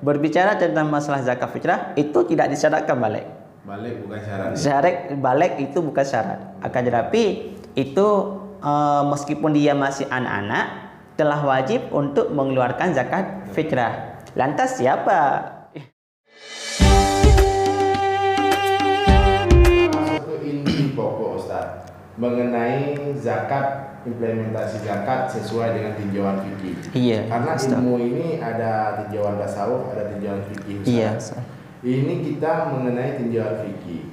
Berbicara tentang masalah zakat fitrah itu tidak disyaratkan balik. Balik bukan syarat. Balik itu bukan syarat. Akan tetapi itu meskipun dia masih anak-anak telah wajib untuk mengeluarkan zakat fitrah. Lantas siapa? Masuk ke inti pokok Ustaz mengenai zakat, implementasi zakat sesuai dengan tinjauan fikih. Iya. Karena Ustaz. ilmu ini ada tinjauan tasawuf, ada tinjauan fikih. Ustaz. Iya. Ini kita mengenai tinjauan fikih.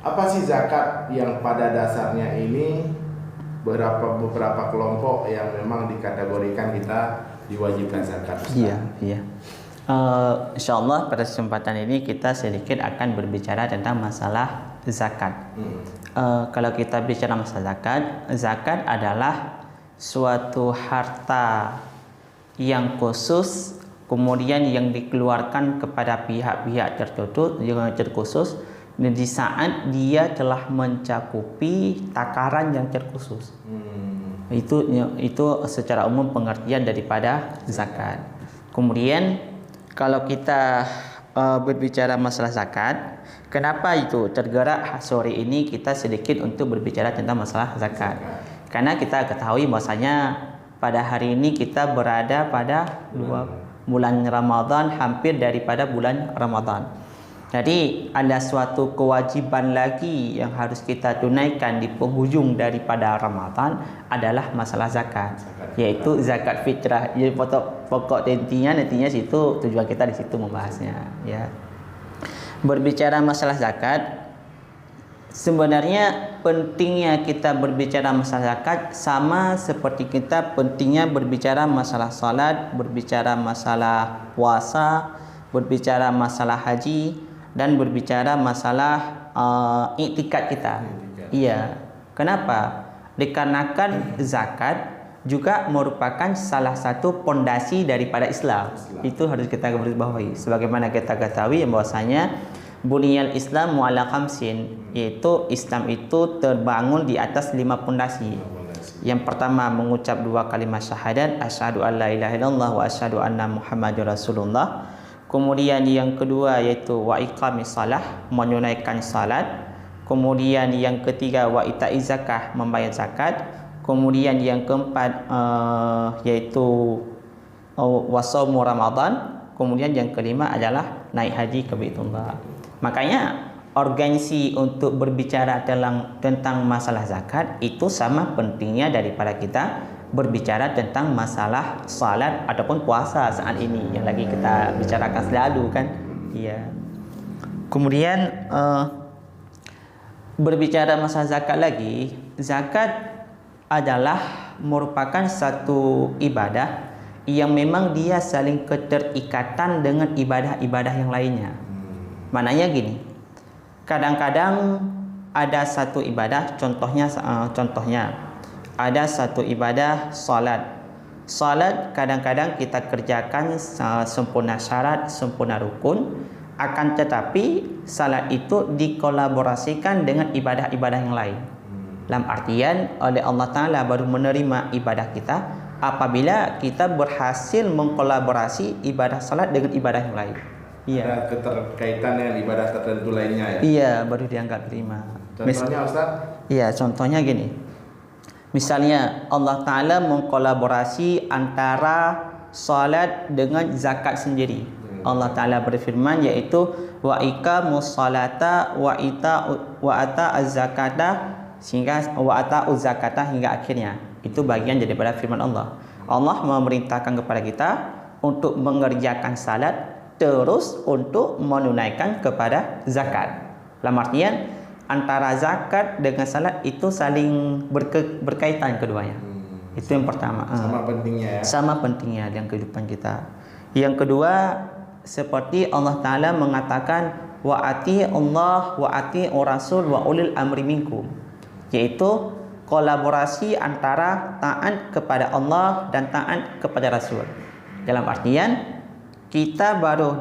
Apa sih zakat yang pada dasarnya ini beberapa kelompok yang memang dikategorikan kita diwajibkan zakat, Ustaz? Iya. Insyaallah pada kesempatan ini kita sedikit akan berbicara tentang masalah zakat. Kalau kita bicara masalah zakat adalah suatu harta yang khusus kemudian yang dikeluarkan kepada pihak-pihak tertentu yang terkhusus di saat dia telah mencakupi takaran yang terkhusus. Itu secara umum pengertian daripada zakat. Kemudian kalau kita berbicara masalah zakat, kenapa itu tergerak sore ini kita sedikit untuk berbicara tentang masalah zakat? Karena kita ketahui bahwasanya pada hari ini kita berada pada bulan Ramadan, hampir daripada bulan Ramadan. Jadi ada suatu kewajiban lagi yang harus kita tunaikan di penghujung daripada Ramadan adalah masalah zakat, yaitu zakat fitrah. Jadi pokok intinya nantinya situ tujuan kita di situ membahasnya, ya. Berbicara masalah zakat, sebenarnya pentingnya kita berbicara masalah zakat sama seperti kita pentingnya berbicara masalah salat, berbicara masalah puasa, berbicara masalah haji, dan berbicara masalah iktikad kita. Iya. Kenapa? Dikarenakan zakat juga merupakan salah satu pondasi daripada Islam. Itu harus kita garis bawahi. Sebagaimana kita ketahui bahwasanya Buniyal Islam ala khamsin, yaitu Islam itu terbangun di atas 5 pondasi. Yang pertama mengucap 2 kalimat syahadat, asyhadu an la ilaha illallah wa asyhadu anna muhammadur rasulullah. Kemudian yang kedua yaitu wa iqamis salah, menunaikan salat. Kemudian yang ketiga wa ita'iz zakah, membayar zakat. Kemudian yang keempat yaitu wasaumu Ramadan. Kemudian yang kelima adalah naik haji ke Baitullah. Makanya urgensi untuk berbicara tentang masalah zakat itu sama pentingnya daripada kita berbicara tentang masalah salat ataupun puasa saat ini yang lagi kita bicarakan selalu kan. Iya. Kemudian berbicara masalah zakat lagi, zakat adalah merupakan satu ibadah yang memang dia saling keterikatan dengan ibadah-ibadah yang lainnya. Maknanya gini, kadang-kadang ada satu ibadah, contohnya ada satu ibadah salat. Salat kadang-kadang kita kerjakan sempurna syarat, sempurna rukun, akan tetapi salat itu dikolaborasikan dengan ibadah-ibadah yang lain. Dalam artian oleh Allah Ta'ala baru menerima ibadah kita apabila kita berhasil mengkolaborasi ibadah salat dengan ibadah yang lain. Iya. Ada keterkaitan dengan ibadah tertentu lainnya ya. Iya, baru dianggap terima. Contohnya Ustaz? Iya, contohnya gini. Misalnya Allah Ta'ala mengkolaborasi antara salat dengan zakat sendiri. Allah Ta'ala berfirman yaitu wa iqamus salata wa ata'az zakata sehingga wa ata'uz zakata hingga akhirnya. Itu bagian daripada firman Allah. Allah memerintahkan kepada kita untuk mengerjakan salat terus untuk menunaikan kepada zakat. Dalam artian antara zakat dengan salat itu saling berkaitan keduanya. Itu yang pertama. Sama pentingnya ya. Sama pentingnya dalam kehidupan kita. Yang kedua, seperti Allah Ta'ala mengatakan wa ati Allah wa ati Rasul wa ulil amri minkum, yaitu kolaborasi antara taat kepada Allah dan taat kepada Rasul. Dalam artian kita baru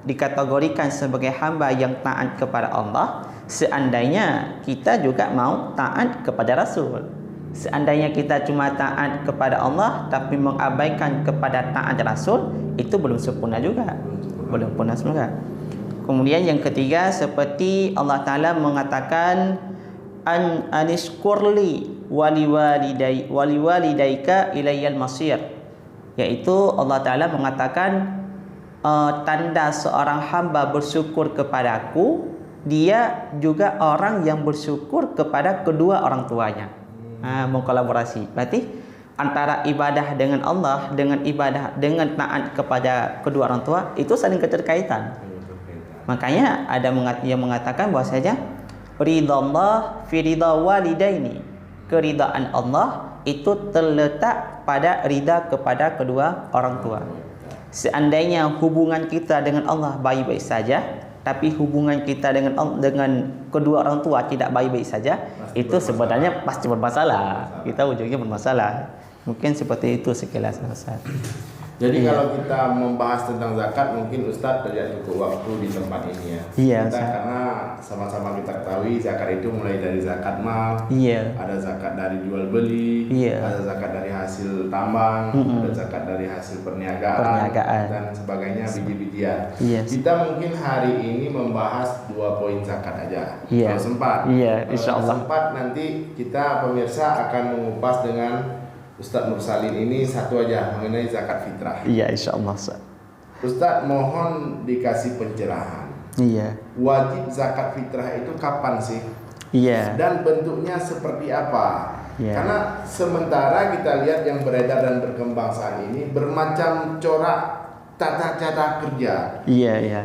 dikategorikan sebagai hamba yang taat kepada Allah seandainya kita juga mau taat kepada Rasul. Seandainya kita cuma taat kepada Allah tapi mengabaikan kepada taat Rasul, itu belum sempurna juga. Belum sempurna. Kemudian yang ketiga, seperti Allah Ta'ala mengatakan anishkurli waliwalidaika ilayyal masir, yaitu Allah Ta'ala mengatakan tanda seorang hamba bersyukur kepadaku, dia juga orang yang bersyukur kepada kedua orang tuanya. Mengkolaborasi. Berarti antara ibadah dengan Allah dengan ibadah dengan taat kepada kedua orang tua itu saling keterkaitan. Makanya ada yang mengatakan bahwasanya ridallah fi ridha walidaini, keridaan Allah itu terletak pada ridha kepada kedua orang tua. Seandainya hubungan kita dengan Allah baik-baik saja, tapi hubungan kita dengan kedua orang tua tidak baik-baik saja, itu sebenarnya pasti bermasalah. Kita ujungnya bermasalah. Mungkin seperti itu sekilas, Ustaz. Jadi kalau kita membahas tentang zakat, mungkin Ustadz tidak cukup waktu di tempat ini ya. Iya, karena sama-sama kita ketahui zakat itu mulai dari zakat mal, ada zakat dari jual beli, ada zakat dari hasil tambang, ada zakat dari hasil perniagaan. Dan sebagainya, biji-bijian. Kita mungkin hari ini membahas 2 poin zakat aja. Kalau sempat. Insya Allah. Sempat nanti kita pemirsa akan mengupas dengan Ustadz Mursalin ini satu aja mengenai zakat fitrah. Insya Allah. Ustadz mohon dikasih pencerahan. Wajib zakat fitrah itu kapan sih? Dan bentuknya seperti apa? Karena sementara kita lihat yang beredar dan berkembang saat ini bermacam corak tata kerja.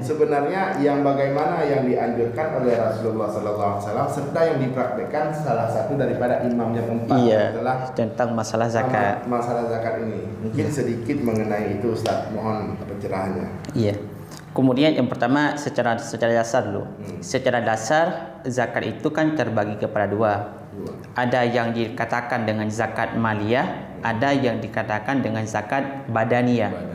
Sebenarnya yang bagaimana yang dianjurkan oleh Rasulullah SAW serta yang dipraktekkan salah satu daripada imam yang keempat adalah tentang masalah zakat. Masalah zakat ini. Mungkin sedikit mengenai itu Ustaz, mohon pencerahannya. Kemudian yang pertama secara dasar dulu. Secara dasar zakat itu kan terbagi kepada dua. Ada yang dikatakan dengan zakat maliyah, ada yang dikatakan dengan zakat badaniyah.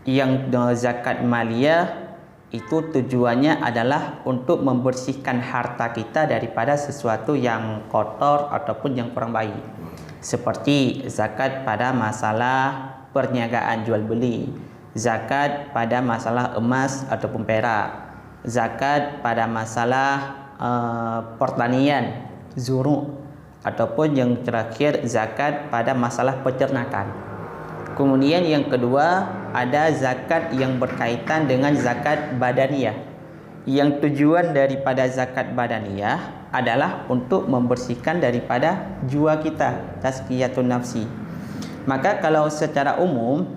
Yang zakat maliyah itu tujuannya adalah untuk membersihkan harta kita daripada sesuatu yang kotor ataupun yang kurang baik. Seperti zakat pada masalah perniagaan jual beli, zakat pada masalah emas ataupun perak, zakat pada masalah pertanian, zuru', ataupun yang terakhir zakat pada masalah peternakan. Kemudian yang kedua ada zakat yang berkaitan dengan zakat badaniyah. Yang tujuan daripada zakat badaniyah adalah untuk membersihkan daripada jiwa kita, tazkiyatun nafsi. Maka kalau secara umum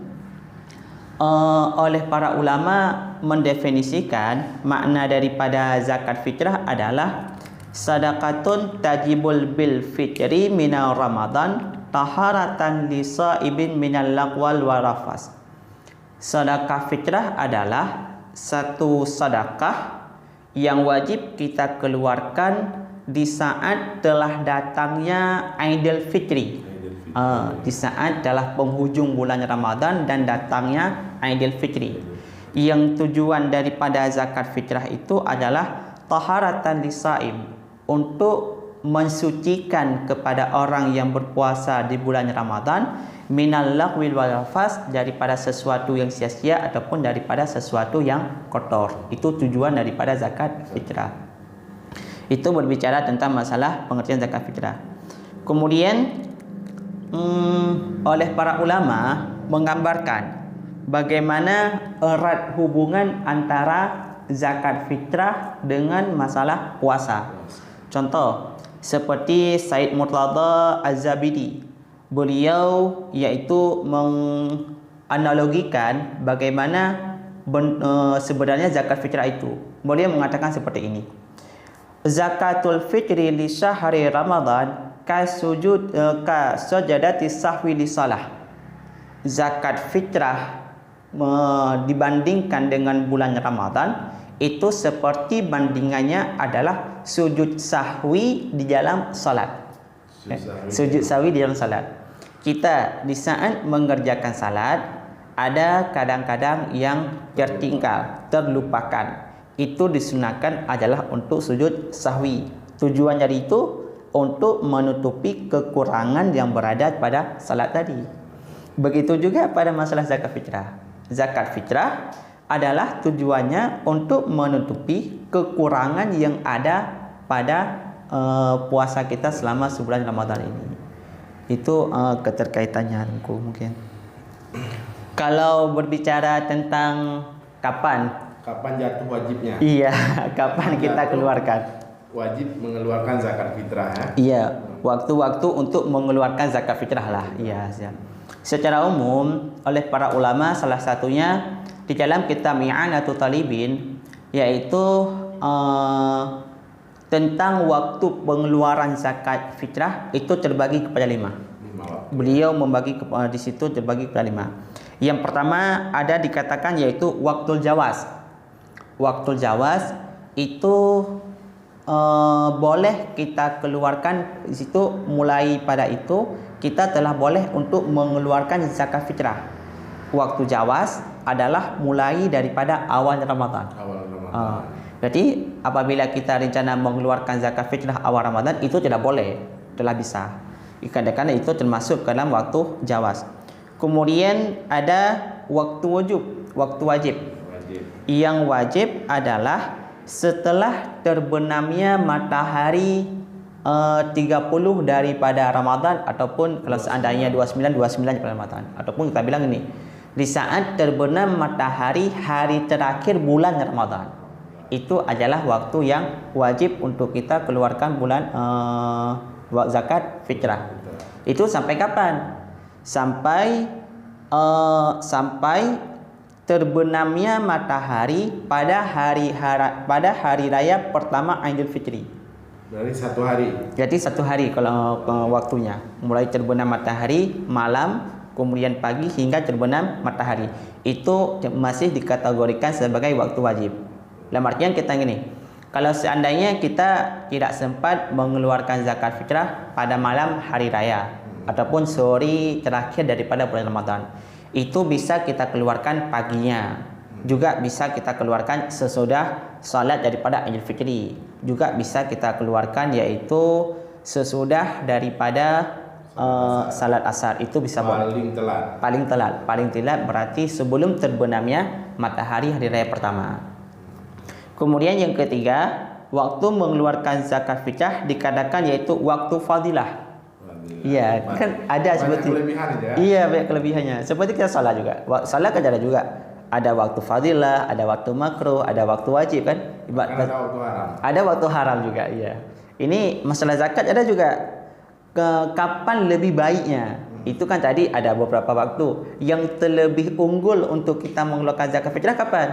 oleh para ulama mendefinisikan makna daripada zakat fitrah adalah sadaqatun tajibul bil fitri minal ramadan taharatan lisaibin minal laqwal warafas. Sedekah fitrah adalah satu sedekah yang wajib kita keluarkan di saat telah datangnya Aidil Fitri. Di saat telah penghujung bulan Ramadan dan datangnya Aidil Fitri. Yang tujuan daripada zakat fitrah itu adalah taharatan lisaim, untuk mensucikan kepada orang yang berpuasa di bulan Ramadan minal laqwil wal rafas, daripada sesuatu yang sia-sia ataupun daripada sesuatu yang kotor. Itu tujuan daripada zakat fitrah. Itu berbicara tentang masalah pengertian zakat fitrah. Kemudian oleh para ulama menggambarkan bagaimana erat hubungan antara zakat fitrah dengan masalah puasa. Contoh seperti Said Murtada Az-Zabidi, beliau yaitu menganalogikan bagaimana sebenarnya zakat fitrah itu. Beliau mengatakan seperti ini: zakatul fitri li syahri Ramadan ka sajadati sahwi li salah. Zakat fitrah dibandingkan dengan bulan Ramadan itu seperti bandingannya adalah sujud sahwi di dalam salat. Sujud sahwi di dalam salat. Kita di saat mengerjakan salat ada kadang-kadang yang tertinggal, terlupakan. Itu disunahkan adalah untuk sujud sahwi. Tujuan dari itu untuk menutupi kekurangan yang berada pada salat tadi. Begitu juga pada masalah zakat fitrah. Zakat fitrah adalah tujuannya untuk menutupi kekurangan yang ada pada puasa kita selama sebulan Ramadan ini. Itu keterkaitannya mungkin. Kalau berbicara tentang kapan jatuh wajibnya? Iya, kapan kita keluarkan? Wajib mengeluarkan zakat fitrah ya? Iya, waktu-waktu untuk mengeluarkan zakat fitrah lah. Iya, siap. Secara umum oleh para ulama salah satunya di dalam kitab I'anatul Talibin, yaitu tentang waktu pengeluaran zakat fitrah itu terbagi kepada 5. Beliau membagi di situ terbagi kepada 5. Yang pertama ada dikatakan yaitu waktul jawaz. Waktul jawaz itu boleh kita keluarkan di situ, mulai pada itu kita telah boleh untuk mengeluarkan zakat fitrah. Waktu jawaz adalah mulai daripada awal Ramadan. Berarti apabila kita rencana mengeluarkan zakat fitrah awal Ramadan itu tidak boleh, telah bisa. Kadang-kadang itu termasuk dalam waktu jawaz. Kemudian ada waktu wajib. Yang wajib adalah setelah terbenamnya matahari 30 daripada Ramadan, ataupun kalau seandainya 29 daripada Ramadan, ataupun kita bilang ini di saat terbenam matahari hari terakhir bulan Ramadan, itu adalah waktu yang wajib untuk kita keluarkan bulan zakat fitrah. Itu sampai kapan? Sampai terbenamnya matahari pada hari raya pertama Idul Fitri. Dari 1 hari. Jadi 1 hari kalau waktunya. Mulai terbenam matahari malam, kemudian pagi hingga terbenam matahari. Itu masih dikategorikan sebagai waktu wajib. Dalam artian kita gini, kalau seandainya kita tidak sempat mengeluarkan zakat fitrah pada malam hari raya ataupun sore terakhir daripada bulan Ramadan, itu bisa kita keluarkan paginya. Juga bisa kita keluarkan sesudah salat daripada Idul Fitri. Juga bisa kita keluarkan yaitu sesudah daripada salat asar. Itu bisa paling telat berarti sebelum terbenamnya matahari hari raya pertama. Kemudian yang ketiga, waktu mengeluarkan zakat fitrah dikatakan yaitu waktu fadilah. Iya, kan ada seperti iya, banyak kelebihannya. Seperti kita salat juga. Salat kan ada juga. Ada waktu fadilah, ada waktu makruh, ada waktu wajib kan? Ada waktu haram. Ada waktu haram juga, iya. Ini masalah zakat ada juga. Kapan lebih baiknya? Itu kan tadi ada beberapa waktu. Yang terlebih unggul untuk kita mengeluarkan zakat fitrah kapan?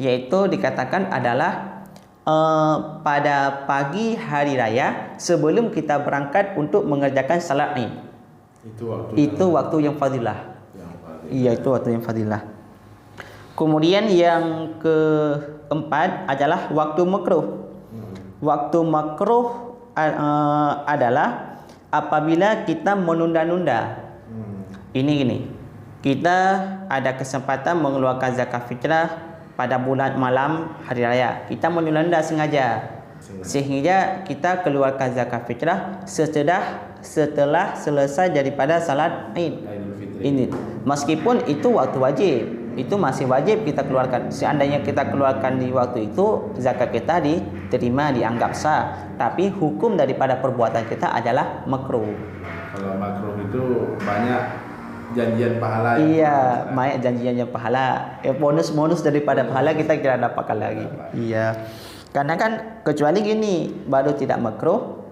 Yaitu dikatakan adalah pada pagi hari raya sebelum kita berangkat untuk mengerjakan salat Id. Itu waktu yang fadilah. Iya, itu waktu yang fadilah. Kemudian yang keempat adalah waktu makruh. Waktu makruh adalah apabila kita menunda-nunda. Ini gini. Kita ada kesempatan mengeluarkan zakat fitrah pada bulan malam hari raya. Kita menunda sengaja. Sehingga kita keluarkan zakat fitrah setelah selesai daripada salat Id. Ini meskipun itu waktu wajib, itu masih wajib kita keluarkan. Seandainya kita keluarkan di waktu itu, zakat kita diterima, dianggap sah. Tapi hukum daripada perbuatan kita adalah makruh. Kalau makruh itu banyak janjian pahala. Iya, banyak janjiannya pahala. Bonus daripada pahala kita tidak dapatkan lagi. Iya. Karena kan kecuali gini, baru tidak makruh.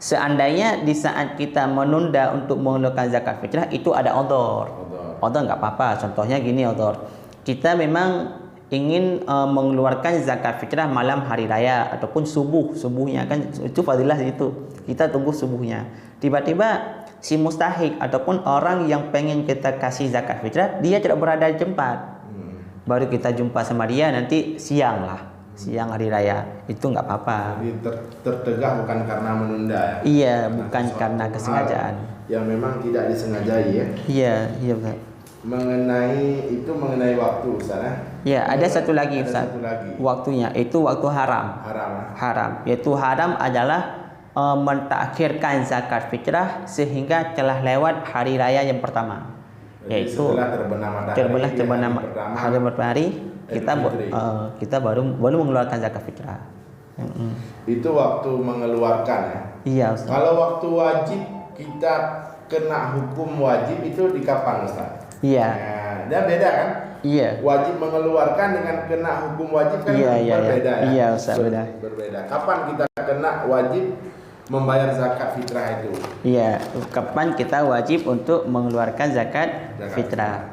Seandainya di saat kita menunda untuk mengeluarkan zakat fitrah itu ada odor nggak apa-apa. Contohnya gini, odor. Kita memang ingin mengeluarkan zakat fitrah malam hari raya ataupun subuhnya kan itu fadilah itu. Kita tunggu subuhnya. Tiba-tiba si mustahik ataupun orang yang pengen kita kasih zakat fitrah dia tidak berada di tempat. Baru kita jumpa sama dia nanti siang hari raya, itu nggak apa-apa. Jadi tertegah bukan karena menunda ya? Iya, bukan karena kesengajaan. Yang memang tidak disengajai ya? Iya Ustaz. Mengenai waktu Ustaz ya? Ya, ada satu lagi Ustaz. Waktunya itu waktu haram. Haram. Yaitu haram adalah mentakhirkan zakat fitrah sehingga telah lewat hari raya yang pertama. Jadi Yaitu setelah terbenam hari matahari kita baru mengeluarkan zakat fitrah. Itu waktu mengeluarkan ya. Iya, Ustaz. Kalau waktu wajib kita kena hukum wajib itu di kapan, Ustaz? Iya. Nah, dia beda kan? Iya. Wajib mengeluarkan dengan kena hukum wajib kan berbeda ya. Iya, Ustaz, beda. Berbeda. Kapan kita kena wajib membayar zakat fitrah itu? Iya, kapan kita wajib untuk mengeluarkan zakat fitrah?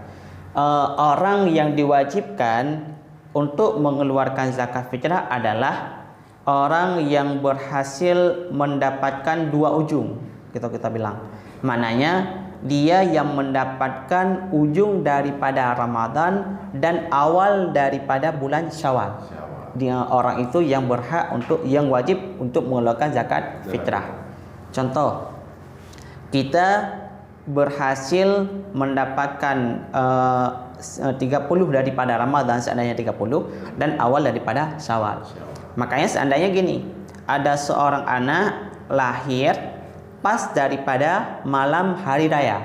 Orang yang diwajibkan untuk mengeluarkan zakat fitrah adalah orang yang berhasil mendapatkan dua ujung. Kita bilang. Maknanya dia yang mendapatkan ujung daripada Ramadan dan awal daripada bulan Syawal. Dia orang itu yang berhak yang wajib untuk mengeluarkan zakat fitrah. Contoh, kita berhasil mendapatkan 30 daripada Ramadan, seandainya 30, dan awal daripada Syawal. Makanya seandainya gini, ada seorang anak lahir pas daripada malam hari raya.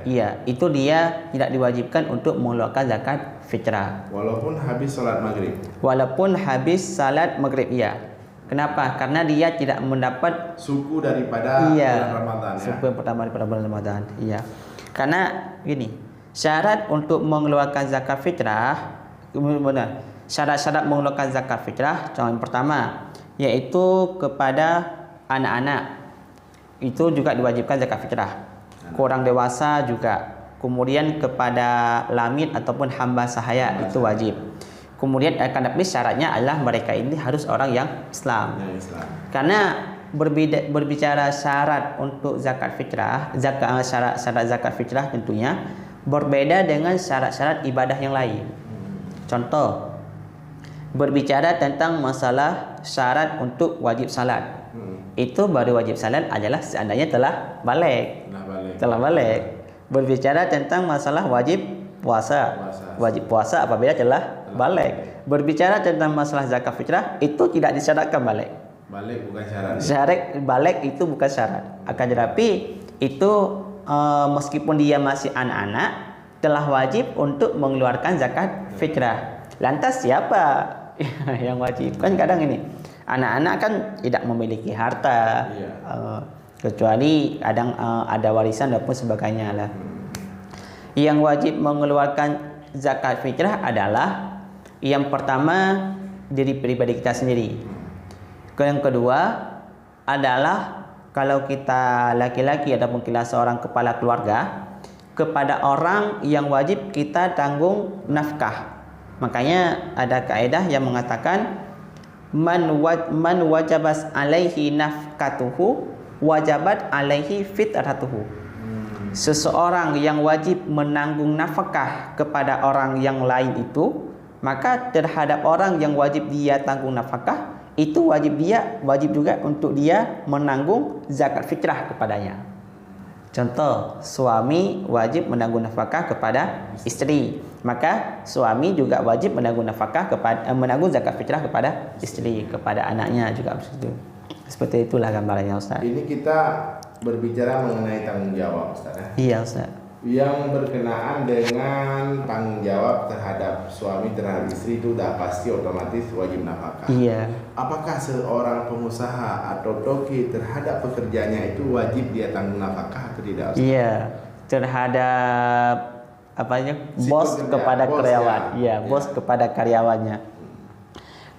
Iya, itu dia tidak diwajibkan untuk mengeluarkan zakat fitrah. Walaupun habis salat maghrib. Walaupun habis salat maghrib, iya. Kenapa? Karena dia tidak mendapat suku daripada bulan Ramadan ya. Suku yang pertama daripada bulan Ramadan. Iya. Karena gini, syarat untuk mengeluarkan zakat fitrah, benar. Syarat-syarat mengeluarkan zakat fitrah, contoh yang pertama yaitu kepada anak-anak. Itu juga diwajibkan zakat fitrah. Kurang dewasa juga. Kemudian kepada lamid ataupun hamba sahaya itu wajib. Kemudian akan tapi syaratnya adalah mereka ini harus orang yang Islam. Karena berbicara syarat untuk zakat fitrah, syarat zakat fitrah tentunya berbeda dengan syarat-syarat ibadah yang lain. Contoh, berbicara tentang masalah syarat untuk wajib salat. Itu baru wajib salat adalah seandainya telah balik. Berbicara tentang masalah wajib puasa. Wajib puasa apabila telah balik. Berbicara tentang masalah zakat fitrah itu tidak disyaratkan balik. Balik bukan syarat. Syarat balik itu bukan syarat. Akan tetapi itu meskipun dia masih anak-anak telah wajib untuk mengeluarkan zakat fitrah. Lantas siapa yang wajib? Kan kadang ini anak-anak kan tidak memiliki harta, kecuali kadang ada warisan dan pun sebagainya lah. Yang wajib mengeluarkan zakat fitrah adalah yang pertama diri pribadi kita sendiri. Yang kedua adalah kalau kita laki-laki ataupun kita seorang kepala keluarga, kepada orang yang wajib kita tanggung nafkah. Makanya ada kaidah yang mengatakan man wajabas alaihi nafkatuhu wajabat alaihi fitratuhu. Seseorang yang wajib menanggung nafkah kepada orang yang lain itu, maka terhadap orang yang wajib dia tanggung nafkah itu wajib juga untuk dia menanggung zakat fitrah kepadanya. Contoh, suami wajib menanggung nafkah kepada istri, maka suami juga wajib menanggung nafkah menanggung zakat fitrah kepada istri, kepada anaknya juga begitu. Seperti itulah gambarannya, Ustaz. Ini kita berbicara mengenai tanggung jawab, Ustaz ya. Iya, Ustaz. Yang berkenaan dengan tanggung jawab terhadap suami terhadap istri itu sudah pasti otomatis wajib nafkah. Iya. Apakah seorang pengusaha atau toki terhadap pekerjaannya itu wajib dia tanggung nafkah atau tidak, Ustaz? Iya, terhadap bos kepada karyawan. Iya, bos kepada karyawannya.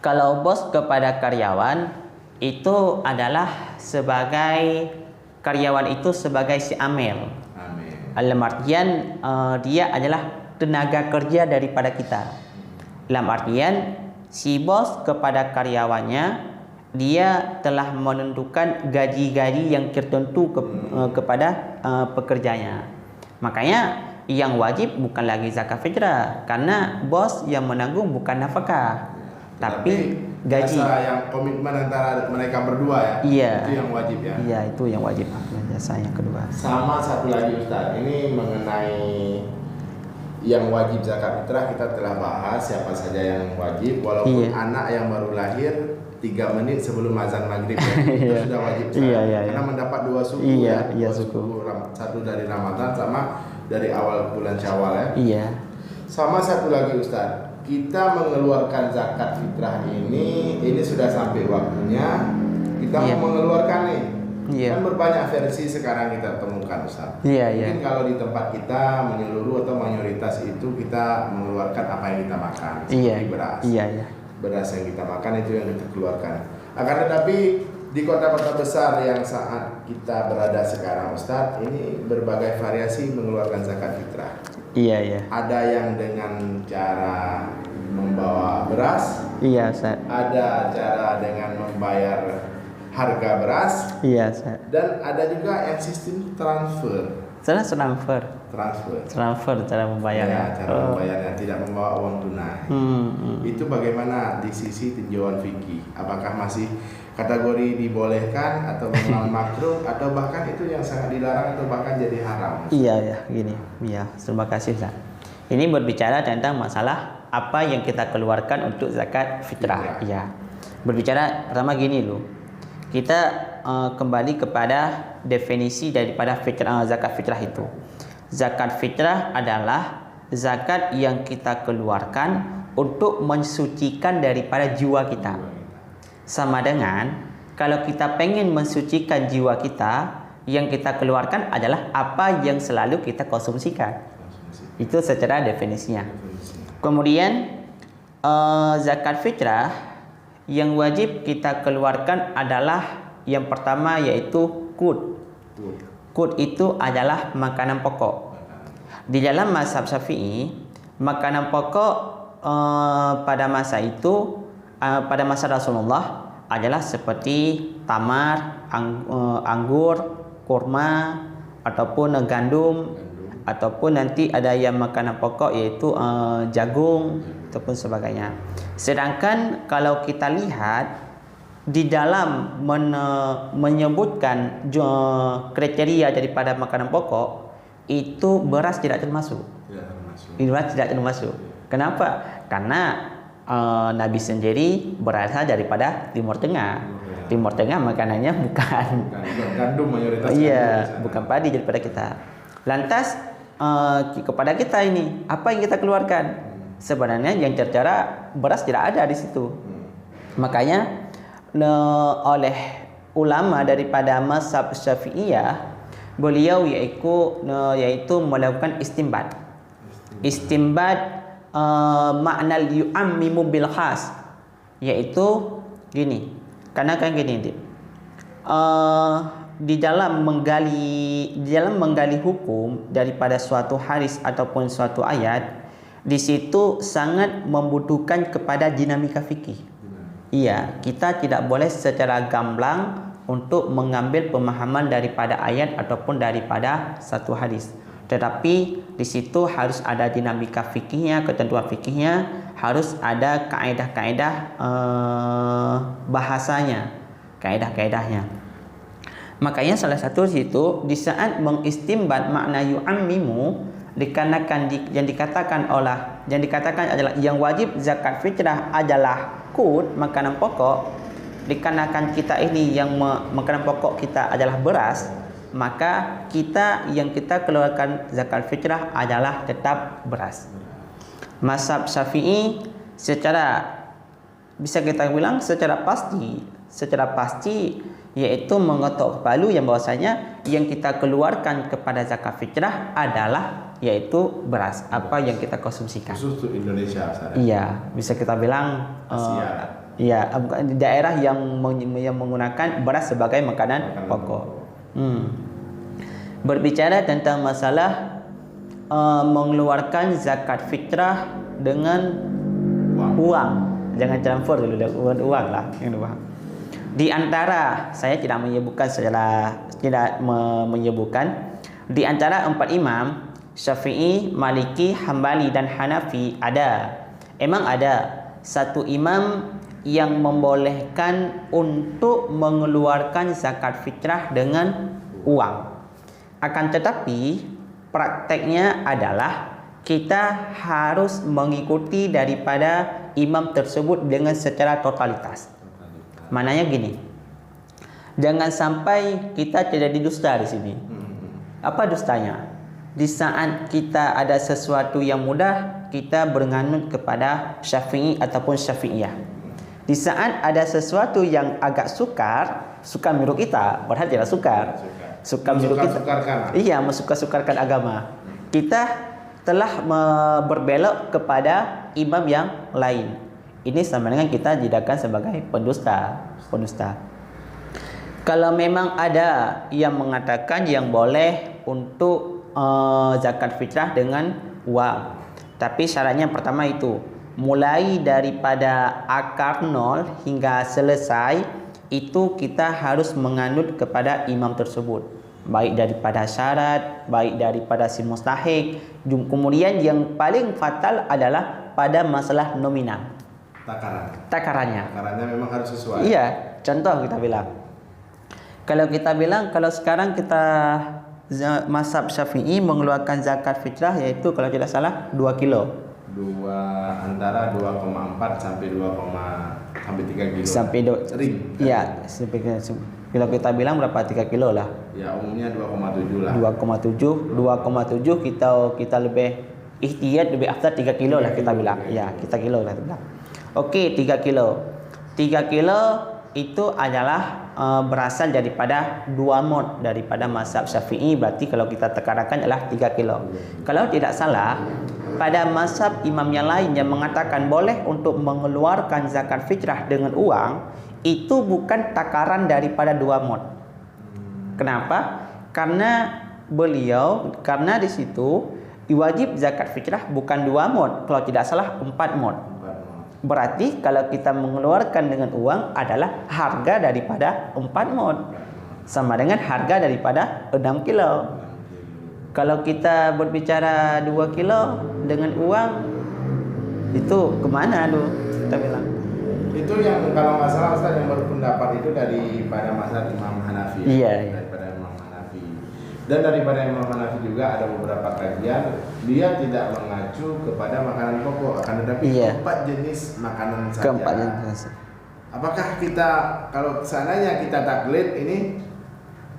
Kalau bos kepada karyawan itu adalah sebagai karyawan itu sebagai si amil. Dalam artian dia adalah tenaga kerja daripada kita. Dalam artian si bos kepada karyawannya dia telah menentukan gaji-gaji yang tertentu kepada pekerjanya. Makanya yang wajib bukan lagi zakat fitrah karena bos yang menanggung bukan nafkah, tapi gaji. Yang komitmen antara mereka berdua ya. Iya. Itu yang wajib ya. Iya, itu yang wajib. Jasa yang kedua. Sama satu lagi, Ustaz, ini mengenai yang wajib zakat fitrah kita telah bahas siapa saja yang wajib, walaupun anak yang baru lahir 3 menit sebelum azan maghrib ya. Itu Iya. sudah wajib Iya. karena mendapat 2 suku Iya, ya. iya, 2 suku. Satu dari Ramadan sama dari awal bulan Syawal ya. Iya. Sama satu lagi Ustaz, kita mengeluarkan zakat fitrah ini sudah sampai waktunya kita Iya. mau mengeluarkan nih. Iya. Kan berbanyak versi sekarang kita temukan Ustaz. Iya, Mungkin iya. kalau di tempat kita menyeluruh atau mayoritas itu kita mengeluarkan apa yang kita makan, Iya. seperti beras. Iya, iya. Beras yang kita makan itu yang kita keluarkan. Akan tetapi di kota-kota besar yang saat kita berada sekarang Ustaz, ini berbagai variasi mengeluarkan zakat fitrah. Iya, iya. Ada yang dengan cara membawa beras, Iya, Ustaz. ada cara dengan membayar harga beras, Iya, Ustaz. dan ada juga yang sistem transfer. Transfer cara membayarnya. Ya, cara membayarnya tidak membawa uang tunai. Itu bagaimana di sisi tinjauan fikih? Apakah masih kategori dibolehkan atau memang makruh atau bahkan itu yang sangat dilarang atau bahkan jadi haram? Iya, ya, gini. Iya, terima kasih, Ustaz. Ini berbicara tentang masalah apa yang kita keluarkan untuk zakat fitrah. Iya. Berbicara pertama gini loh. Kita kembali kepada definisi daripada zakat fitrah itu. Zakat fitrah adalah zakat yang kita keluarkan untuk mensucikan daripada jiwa kita. Sama dengan kalau kita pengen mensucikan jiwa kita, yang kita keluarkan adalah apa yang selalu kita konsumsikan. Itu secara definisinya. Kemudian zakat fitrah yang wajib kita keluarkan adalah yang pertama yaitu qut. Qut itu adalah makanan pokok. Di dalam mazhab Syafi'i, makanan pokok pada masa itu pada masa Rasulullah adalah seperti tamar, anggur, kurma ataupun gandum, ataupun nanti ada yang makanan pokok yaitu jagung ataupun sebagainya. Sedangkan kalau kita lihat di dalam menyebutkan kriteria daripada makanan pokok itu beras tidak termasuk. Beras tidak termasuk. Kenapa? Karena Nabi sendiri berasal daripada Timur Tengah. Timur Tengah makanannya bukan gandum mayoritas. Iya, bukan padi daripada kita. Lantas kepada kita ini apa yang kita keluarkan? Sebenarnya yang tertera beras tidak ada di situ. Makanya oleh ulama daripada mazhab Syafi'iyah, beliau yaitu melakukan istinbat. Istinbat makna yu'ammimu bil khas, yaitu gini. Karena kan gini, di dalam menggali hukum daripada suatu hadis ataupun suatu ayat, di situ sangat membutuhkan kepada dinamika fikih. Iya, kita tidak boleh secara gamblang untuk mengambil pemahaman daripada ayat ataupun daripada satu hadis. Tetapi di situ harus ada dinamika fikihnya, ketentuan fikihnya, harus ada kaedah-kaedah bahasanya, kaedah-kaedahnya. Makanya salah satu situ di saat mengistimbat makna yu'ammimu, dikarenakan yang dikatakan adalah yang wajib zakat fitrah adalah qut, makanan pokok. Dikarenakan kita ini yang makanan pokok kita adalah beras, maka yang kita keluarkan zakat fitrah adalah tetap beras. Mazhab Syafi'i bisa kita bilang secara pasti yaitu mengetok palu yang bahwasanya yang kita keluarkan kepada zakat fitrah adalah yaitu beras, apa yang kita konsumsikan. Khusus untuk Indonesia. Iya, bisa kita bilang iya, di daerah yang menggunakan beras sebagai makanan pokok. Berbicara tentang masalah mengeluarkan zakat fitrah dengan uang. Jangan transfer dulu, uang lah yang dua. Di antara saya tidak menyebutkan di antara 4 imam Syafi'i, Maliki, Hambali dan Hanafi emang ada satu imam yang membolehkan untuk mengeluarkan zakat fitrah dengan uang. Akan tetapi prakteknya adalah kita harus mengikuti daripada imam tersebut dengan secara totalitas. Maknanya gini, jangan sampai kita terjadi dusta di sini. Apa dustanya? Di saat kita ada sesuatu yang mudah, kita beranut kepada Syafi'i ataupun Syafi'iyah. Di saat ada sesuatu yang agak sukar menurut kita, padahal tidak sukar. Sukar menurut kita. Iya, mensuka-sukarkan agama. Kita telah berbelok kepada imam yang lain. Ini sama dengan kita jadikan sebagai pendusta. Kalau memang ada yang mengatakan yang boleh untuk zakat fitrah dengan uang, tapi syaratnya pertama itu mulai daripada akar 0 hingga selesai itu kita harus menganut kepada imam tersebut, baik daripada syarat, baik daripada si mustahik. Kemudian yang paling fatal adalah pada masalah nominal, takarannya memang harus sesuai. Iya, contoh kita bilang, kalau sekarang kita mazhab Syafi'i mengeluarkan zakat fitrah yaitu kalau tidak salah 2 kilo. Antara 2,4 sampai 3 kilo. Sering. Iya, kalau kita bilang berapa 3 kilo lah. Ya, umumnya 2,7 lah. 2,7 kita lebih ihtiyat, lebih afdal 3 kilo lah kita bilang. Ya, kita kilo lah kita bilang. Oke, 3 kilo. 3 kilo itu adalah berasal daripada 2 mod daripada mazhab Syafi'i. Berarti kalau kita tekarakan adalah 3 kilo. Kalau tidak salah, pada mazhab imam yang lain yang mengatakan boleh untuk mengeluarkan zakat fitrah dengan uang, itu bukan takaran daripada 2 mod. Kenapa? Karena di situ wajib zakat fitrah bukan 2 mod, kalau tidak salah 4 mod. Berarti kalau kita mengeluarkan dengan uang adalah harga daripada 4 mod, sama dengan harga daripada 6 kilo. Kalau kita berbicara 2 kilo dengan uang, itu kemana tuh kita bilang? Itu yang kalau nggak salah Ustaz yang berpendapat itu daripada mazhab Imam Hanafi. Iya. Daripada Imam Hanafi. Dan daripada Imam Hanafi juga ada beberapa kajian dia tidak mengacu kepada makanan pokok, akan tetapi 4 jenis makanan saja. Apakah kita kalau seandainya kita taklid ini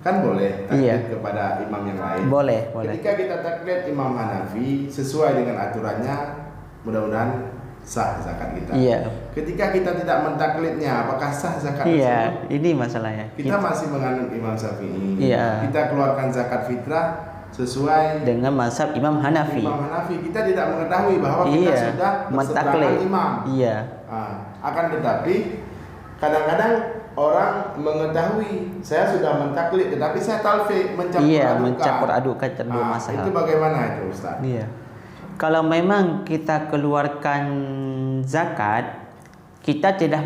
kan boleh taklid kepada imam yang lain? Boleh. Ketika kita taklid Imam Hanafi sesuai dengan aturannya, mudah-mudahan sah zakat kita. Iya. Ketika kita tidak mentaklidnya, apakah sah zakat tersebut? Iya, ini masalahnya. Kita masih menganut Imam Syafi'i. Iya. Kita keluarkan zakat fitrah sesuai dengan mazhab Imam Hanafi. Kita tidak mengetahui bahwa kita sudah berseberangan imam. Iya. Akan tetapi kadang-kadang orang mengetahui saya sudah mentaklid, tetapi saya talfik, mencampur adukan kedua masalah. Itu bagaimana itu Ustaz? Iya. Kalau memang kita keluarkan zakat, kita tidak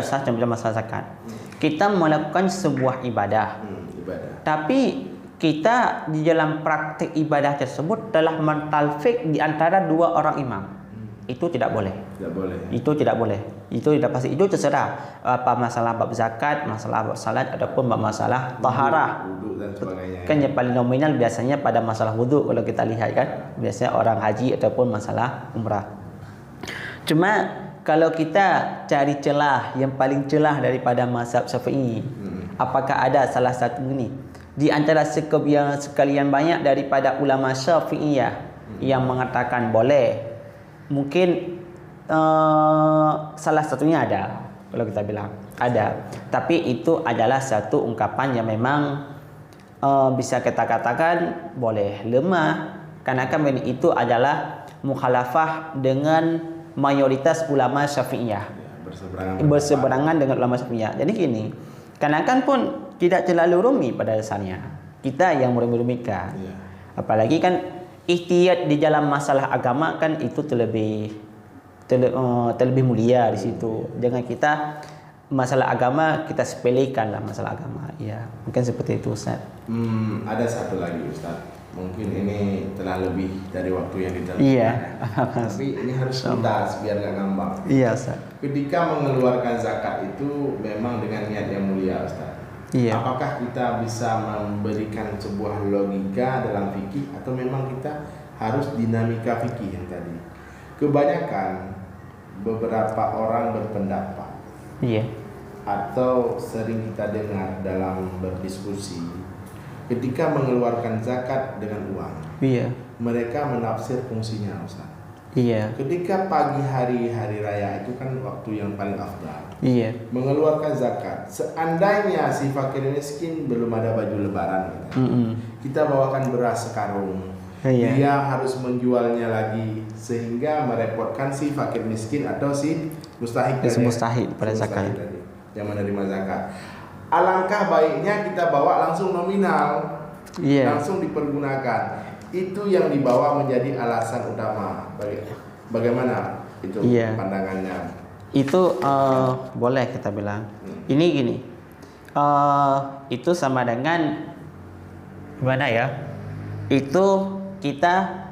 sah dalam masalah zakat. Kita melakukan sebuah ibadah. Tapi kita di dalam praktik ibadah tersebut telah mentalfik di antara 2 orang imam. Itu tidak boleh. Itu tidak boleh. Itu tidak pasti. Itu terserah apa masalah bab zakat, masalah bab salat ataupun bab masalah taharah. Wudu dan sebagainya. Kan yang paling nominal biasanya pada masalah wudu kalau kita lihat kan. Biasanya orang haji ataupun masalah umrah. Cuma kalau kita cari celah yang paling celah daripada mazhab Syafi'i, apakah ada salah satu ini di antara sekalian banyak daripada ulama Syafi'iyah yang mengatakan boleh? Mungkin salah satunya ada, kalau kita bilang ada, tapi itu adalah satu ungkapan yang memang bisa kita katakan boleh lemah, karena kan itu adalah mukhalafah dengan mayoritas ulama Syafi'iyah, berseberangan dengan ulama Syafi'iyah. Jadi gini, karena kan pun tidak terlalu rumit pada dasarnya, kita yang merumit-rumitkan, apalagi kan ihtiyat di dalam masalah agama kan itu terlebih mulia di situ. Jangan kita masalah agama kita sepelekan lah masalah agama. Ya, mungkin seperti itu Ustaz. Ada satu lagi Ustaz. Mungkin ini telah lebih dari waktu yang kita tapi ini harus tuntas biar gak ngambang. Iya Ustaz. Ketika mengeluarkan zakat itu memang dengan niat yang mulia Ustaz. Iya. Apakah kita bisa memberikan sebuah logika dalam fikih atau memang kita harus dinamika fikih yang tadi? Kebanyakan beberapa orang berpendapat Iya. atau sering kita dengar dalam berdiskusi, ketika mengeluarkan zakat dengan uang, Iya. mereka menafsir fungsinya, Ustaz. Iya. Ketika pagi hari raya itu kan waktu yang paling afdal. Iya. Mengeluarkan zakat. Seandainya si fakir miskin belum ada baju lebaran, kita bawakan beras sekarung. Iya. Dia harus menjualnya lagi sehingga merepotkan si fakir miskin atau si mustahik pada zakat. Yang menerima zakat. Alangkah baiknya kita bawa langsung nominal. Iya. Langsung dipergunakan. Itu yang dibawa menjadi alasan utama. Bagaimana itu pandangannya? Itu boleh kita bilang. Ini gini, itu sama dengan gimana ya? Itu kita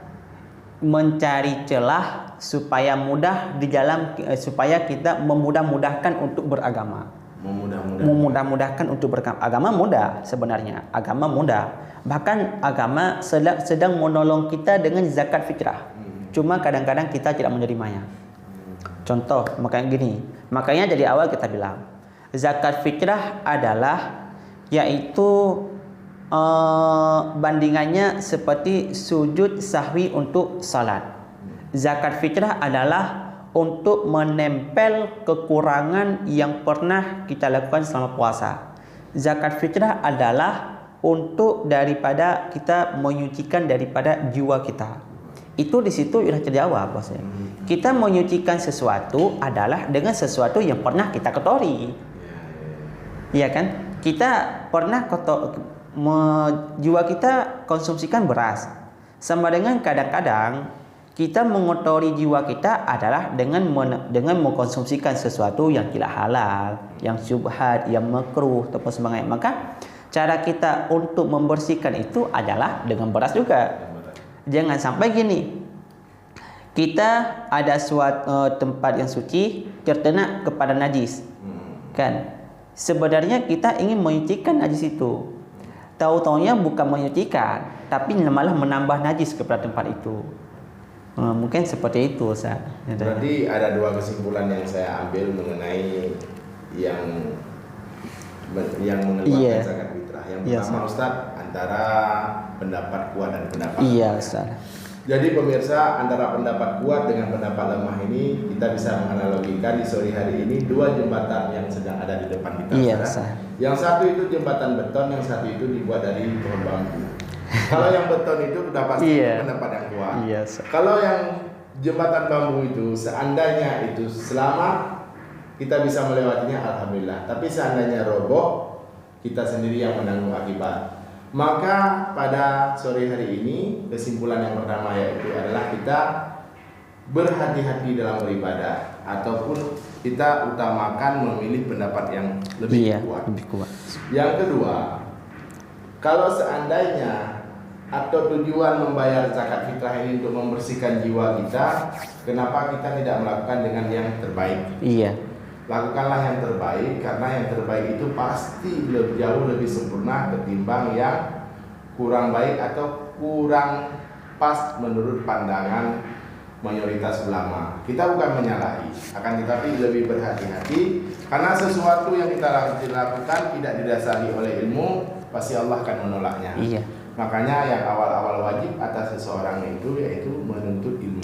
mencari celah supaya mudah di dalam supaya kita memudah-mudahkan untuk beragama. Memudah-mudahkan untuk beragama. Agama mudah sebenarnya. Agama mudah. Bahkan agama sedang menolong kita dengan zakat fitrah. Cuma kadang-kadang kita tidak menerimanya. Contoh, makanya dari awal kita bilang zakat fitrah adalah yaitu bandingannya seperti sujud sahwi untuk salat. Zakat fitrah adalah untuk menempel kekurangan yang pernah kita lakukan selama puasa. Zakat fitrah adalah untuk daripada kita menyucikan daripada jiwa kita. Itu di situ sudah terjawab, bosnya. Kita menyucikan sesuatu adalah dengan sesuatu yang pernah kita kotori. Iya kan? Kita pernah jiwa kita konsumsikan beras. Sama dengan kadang-kadang kita mengotori jiwa kita adalah dengan mengkonsumsikan sesuatu yang tidak halal, yang syubhat, yang makruh ataupun sebagainya. Maka cara kita untuk membersihkan itu adalah dengan beras juga. Jangan sampai gini, kita ada suatu tempat yang suci terkena kepada najis, kan? Sebenarnya kita ingin menyucikan najis itu, tahu-taunya bukan menyucikan, tapi malah menambah najis kepada tempat itu. Mungkin seperti itu, Ustaz. Berarti ada dua kesimpulan yang saya ambil mengenai yang mengeluarkan zakat fitrah. Yang pertama, Ustaz, antara pendapat kuat dan pendapat lemah. Ustaz. Jadi pemirsa, antara pendapat kuat dengan pendapat lemah ini kita bisa menganalogikan di sore hari ini dua jembatan yang sedang ada di depan kita. Yang satu itu jembatan beton, yang satu itu dibuat dari pohon bambu. Kalau yang beton itu sudah pasti pendapat yang kuat. Kalau yang jembatan bambu itu seandainya itu selamat, kita bisa melewatinya, alhamdulillah. Tapi seandainya roboh, kita sendiri yang menanggung akibat. Maka pada sore hari ini kesimpulan yang pertama yaitu adalah kita berhati-hati dalam beribadah ataupun kita utamakan memilih pendapat yang lebih kuat. Yang kedua, kalau seandainya atau tujuan membayar zakat fitrah ini untuk membersihkan jiwa kita, kenapa kita tidak melakukan dengan yang terbaik? Lakukanlah yang terbaik, karena yang terbaik itu pasti jauh lebih sempurna ketimbang yang kurang baik atau kurang pas menurut pandangan mayoritas ulama. Kita bukan menyalahi, akan tetapi lebih berhati-hati karena sesuatu yang kita lakukan tidak didasari oleh ilmu, pasti Allah akan menolaknya. Makanya yang awal-awal wajib atas seseorang itu yaitu menuntut ilmu.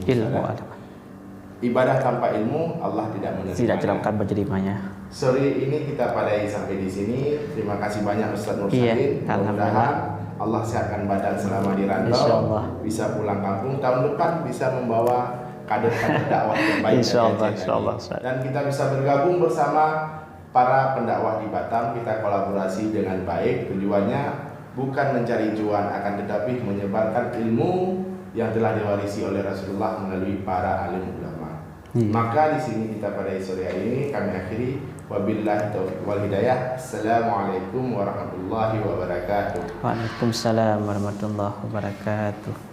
Ibadah tanpa ilmu Allah tidak menerimanya. Sore ini kita padai sampai di sini. Terima kasih banyak Ustaz Nursalin. Mudah-mudahan Allah sehatkan badan selama di rantau, bisa pulang kampung tahun depan, bisa membawa kader-kader dakwah terbaik. Insyaallah. Dan kita bisa bergabung bersama para pendakwah di Batam. Kita kolaborasi dengan baik. Tujuannya bukan mencari cuan, akan tetapi menyebarkan ilmu yang telah diwarisi oleh Rasulullah melalui para alim ulama. Maka di sini kita pada sore hari ini kami akhiri, wabillahi taufiq wal hidayah. Assalamualaikum warahmatullahi wabarakatuh. Waalaikumsalam warahmatullahi wabarakatuh.